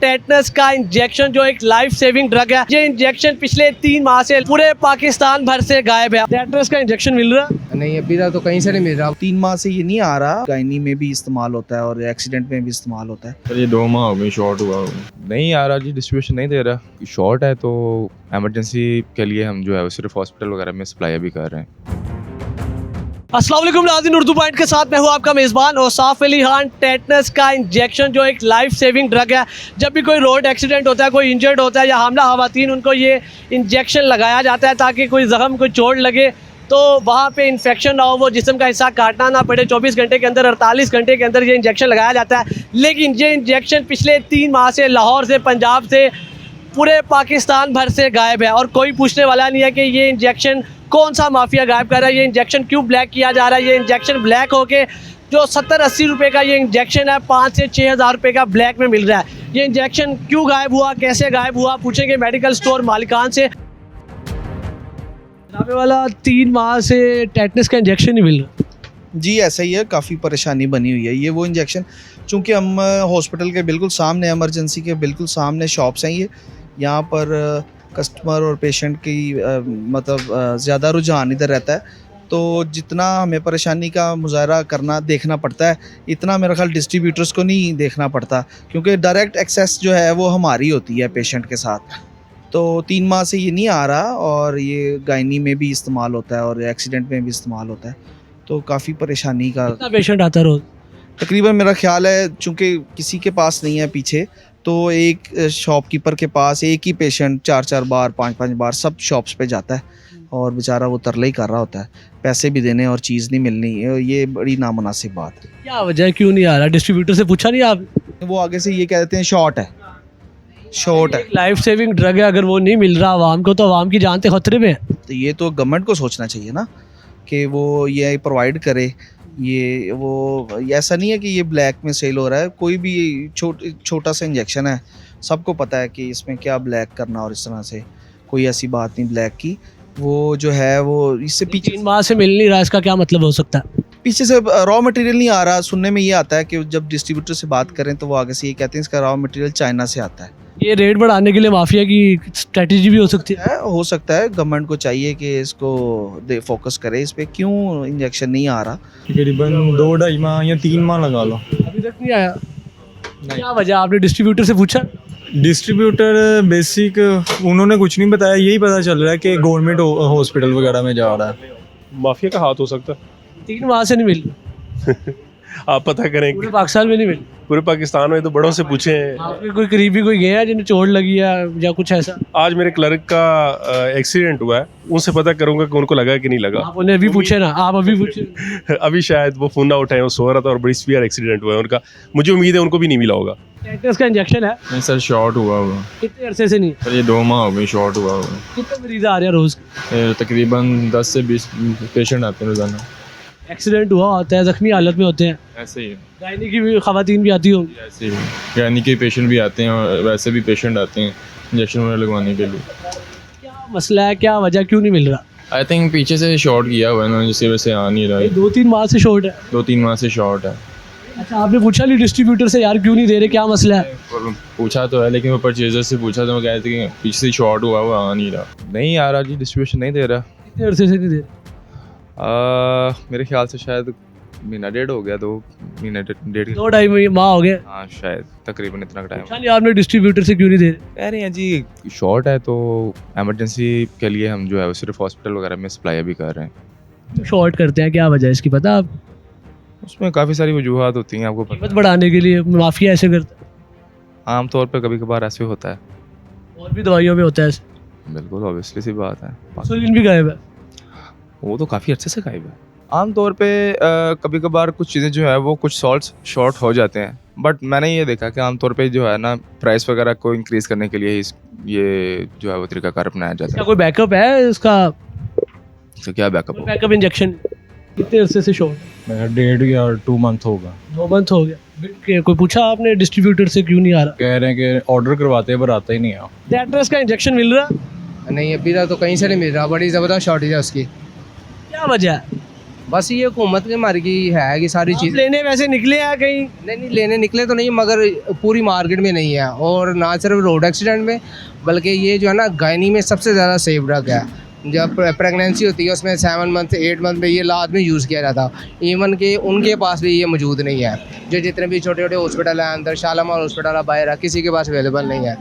Tetanus का injection जो एक लाइफ सेविंग ड्रग है, ये इंजेक्शन पिछले 3 माह से पूरे पाकिस्तान भर से गायब है। टेटनस का इंजेक्शन मिल रहा है नहीं, अभी तक तो कहीं से नहीं मिल रहा। 3 माह से ये नहीं आ रहा। गायनी में भी इस्तेमाल होता है और एक्सीडेंट में भी इस्तेमाल होता है। सर ये 2 माह हो गए शॉर्ट हुआ नहीं आ रहा जी, डिस्ट्रीब्यूशन नहीं दे रहा। शॉर्ट है तो एमरजेंसी के लिए हम जो है वो सिर्फ हॉस्पिटल वगैरह में सप्लाई भी कर रहे हैं। अस्सलाम वालेकुम नाज़रीन, उर्दू पॉइंट के साथ मैं हूँ आपका मेज़बान औसाफ अली खान। टेटनस का इंजेक्शन जो एक लाइफ सेविंग ड्रग है, जब भी कोई रोड एक्सीडेंट होता है, कोई इंजर्ड होता है या हामला खवातीन, उनको ये इंजेक्शन लगाया जाता है ताकि कोई ज़ख्म, कोई चोट लगे तो वहाँ पे इन्फेक्शन ना हो, वो जिस्म का हिस्सा काटना ना पड़े। 24 घंटे के अंदर, 48 घंटे के अंदर ये इंजेक्शन लगाया जाता है। लेकिन ये इंजेक्शन पिछले 3 माह से लाहौर से, पंजाब से, पूरे पाकिस्तान भर से गायब है और कोई पूछने वाला नहीं है कि ये इंजेक्शन कौन सा माफिया गायब कर रहा है, ये इंजेक्शन क्यों ब्लैक किया जा रहा है। ये इंजेक्शन ब्लैक होके जो 70-80 रुपये का ये इंजेक्शन है, 5 से 6 हज़ार रुपये का ब्लैक में मिल रहा है। ये इंजेक्शन क्यों गायब हुआ, कैसे गायब हुआ, पूछेंगे मेडिकल स्टोर मालिकान से। जनाबे वाला 3 माह से टेटनस का इंजेक्शन नहीं मिल रहा। जी ऐसा ही है, काफ़ी परेशानी बनी हुई है। ये वो इंजेक्शन, चूँकि हम हॉस्पिटल के बिल्कुल सामने, एमरजेंसी के बिल्कुल सामने शॉप्स हैं। ये यहाँ पर कस्टमर और पेशेंट की मतलब ज़्यादा रुझान इधर रहता है, तो जितना हमें परेशानी का मुजाहरा करना देखना पड़ता है, इतना मेरा ख्याल डिस्ट्रीब्यूटर्स को नहीं देखना पड़ता, क्योंकि डायरेक्ट एक्सेस जो है वो हमारी होती है पेशेंट के साथ। तो 3 माह से ये नहीं आ रहा और ये गायनी में भी इस्तेमाल होता है और एक्सीडेंट में भी इस्तेमाल होता है, तो काफ़ी परेशानी का। कितना पेशेंट आता है रोज़? तकरीबन मेरा ख्याल है, चूँकि किसी के पास नहीं है पीछे, तो एक शॉपकीपर के पास एक ही पेशेंट 4-4 बार, 5-5 बार सब शॉप्स पे जाता है और बेचारा वो तरले ही कर रहा होता है, पैसे भी देने और चीज़ नहीं मिलनी। ये बड़ी नामुनासिब बात है। क्या वजह है, क्यों नहीं आ रहा? डिस्ट्रीब्यूटर से पूछा नहीं आप? वो आगे से ये कह देते हैं शॉर्ट है, शॉर्ट है। लाइफ सेविंग ड्रग है, अगर वो नहीं मिल रहा आवाम को तो आवाम की जान तो खतरे में है। तो ये तो गवर्नमेंट को सोचना चाहिए ना कि वो ये प्रोवाइड करे। ये वो ऐसा नहीं है कि ये ब्लैक में सेल हो रहा है। कोई भी छोटा सा इंजेक्शन है, सबको पता है कि इसमें क्या ब्लैक करना, और इस तरह से कोई ऐसी बात नहीं ब्लैक की। वो जो है वो इससे पीछे 3 माह से मिल नहीं रहा, इसका क्या मतलब हो सकता है? पीछे से रॉ मटेरियल नहीं आ रहा। सुनने में ये आता है कि जब डिस्ट्रीब्यूटर से बात करें तो वो आगे से ये कहते हैं इसका रॉ मटेरियल चाइना से आता है। ये रेट बढ़ाने के लिए माफिया की स्ट्रेटजी भी हो सकती है। हो सकता है गवर्नमेंट को चाहिए कि इसको फोकस करे इस पे, क्यों इंजेक्शन नहीं आ रहा। तकरीबन 2-2.5 माह या 3 माह लगा लो, अभी तक नहीं आया। क्या वजह, आपने डिस्ट्रीब्यूटर से पूछा? डिस्ट्रीब्यूटर बेसिक उन्होंने कुछ नहीं बताया। यही पता चल रहा है कि गवर्नमेंट हॉस्पिटल वगैरह में जा रहा है। माफिया का हाथ हो सकता है। 3 माह से नहीं मिल आप पता करें, पूरे पाकिस्तान में नहीं मिल। पूरे पाकिस्तान में तो बड़ों से पूछें। आपके कोई करीबी कोई गया है जिन्हें चोट लगी है या कुछ ऐसा? आज मेरे क्लर्क का एक्सीडेंट हुआ है, उनसे पता करूंगा कि उनको लगा कि नहीं लगा। आप उन्हें अभी पूछे ना, आप अभी पूछे। अभी शायद वो फोन ना उठाए, वो सो रहा था और बड़ी सीवियर एक्सीडेंट हुआ है उनका। मुझे उम्मीद है उनको भी नहीं मिला होगा। टेटनस का इंजेक्शन है? नहीं सर, शॉर्ट हुआ। कितने अरसे से नहीं? सर ये 2 माह हो गए शॉर्ट हुआ। कितने मरीज आ रहे हैं रोज? तकरीबन 10 से 20 पेशेंट आते हैं रोजाना। एक्सीडेंट हुआ होता है, जख्मी हालत में होते हैं, ऐसे ही गायनी की भी खवातीन भी आती होंगी। ऐसे ही यानी कि पेशेंट भी आते हैं और वैसे भी पेशेंट आते हैं इंजेक्शन वगैरह लगवाने के लिए। क्या मसला है, क्या वजह, क्यों नहीं मिल रहा? आई थिंक पीछे से शॉर्ट किया हुआ है ना, जिसकी वजह से आ नहीं रहा है। 2-3 माह से शॉर्ट है। 2-3 माह से शॉर्ट है। अच्छा, आपने पूछा नहीं डिस्ट्रीब्यूटर से यार क्यों नहीं दे रहे, क्या मसला है? और पूछा तो है, लेकिन वो परचेजर से पूछा तो वो कह रहे थे कि पीछे से शॉर्ट हुआ, वो आ नहीं रहा। नहीं आ रहा जी, डिस्ट्रीब्यूशन नहीं दे रहा। कितने अरसे से नहीं दे रहे? मेरे ख्याल से शायद महीना डेढ़ हो गया, 2 महीने डेढ़। 2-2.5 माह हो गए। हाँ शायद तकरीबन इतना टाइम। पूछा नहीं आपने डिस्ट्रीब्यूटर से क्यों नहीं दे रहे? कह रहे हैं जी शॉर्ट है तो एमरजेंसी के लिए हम जो है वो सिर्फ हॉस्पिटल वगैरह में सप्लाई भी कर रहे हैं। शॉर्ट करते हैं, क्या वजह है इसकी पता आप? उसमें काफ़ी सारी वजूहत होती हैं, आपको कीमत पता बढ़ाने के लिए माफिया ऐसे करता है। आमतौर पर कभी कभार ऐसे होता है। और भी दवाइयों में होता है ऐसे। बिल्कुल ऑब्वियसली सी बात है। इंसुलिन भी गायब है। वो तो काफ़ी अच्छे से गायब है। आमतौर पे कभी कभार कुछ चीज़ें जो है वो कुछ सॉल्ट्स शॉर्ट हो जाते हैं, बट मैंने ये देखा कि आमतौर पे जो है ना प्राइस वगैरह को इंक्रीज़ करने के लिए ये जो है वो तरीकाकार अपनाया जाता क्या है। कोई बैकअप है इसका? तो क्या बैकअप हो? बैकअप इंजेक्शन कितने अरसे से शॉर्ट? मेरा 1.5 या 2 मंथ होगा। 2 मंथ हो गया। कोई पूछा आपने डिस्ट्रीब्यूटर से क्यों नहीं आ रहा? कह रहे हैं कि ऑर्डर करवाते हैं पर आता ही नहीं है। टेटनस का इंजेक्शन मिल रहा? नहीं, अभी तक तो कहीं से नहीं मिल रहा। बड़ी ज़बरदस्त शॉर्टेज है उसकी। क्या वजह है? बस ये हुकूमत के मर की है कि सारी आप चीज़ लेने वैसे निकले हैं कहीं? नहीं लेने निकले तो नहीं, मगर पूरी मार्केट में नहीं है, और ना सिर्फ रोड एक्सीडेंट में, बल्कि ये जो है ना गायनी में सबसे ज़्यादा सेफ ड्रग है। जब प्रेगनेंसी होती है उसमें 7 मंथ 8 मंथ में ये लाद में यूज़ किया जाता, इवन कि उनके पास भी ये मौजूद नहीं है। जो जितने भी छोटे छोटे हॉस्पिटल हैं अंदर, शालामार हॉस्पिटल है, बाहर है, किसी के पास अवेलेबल नहीं है।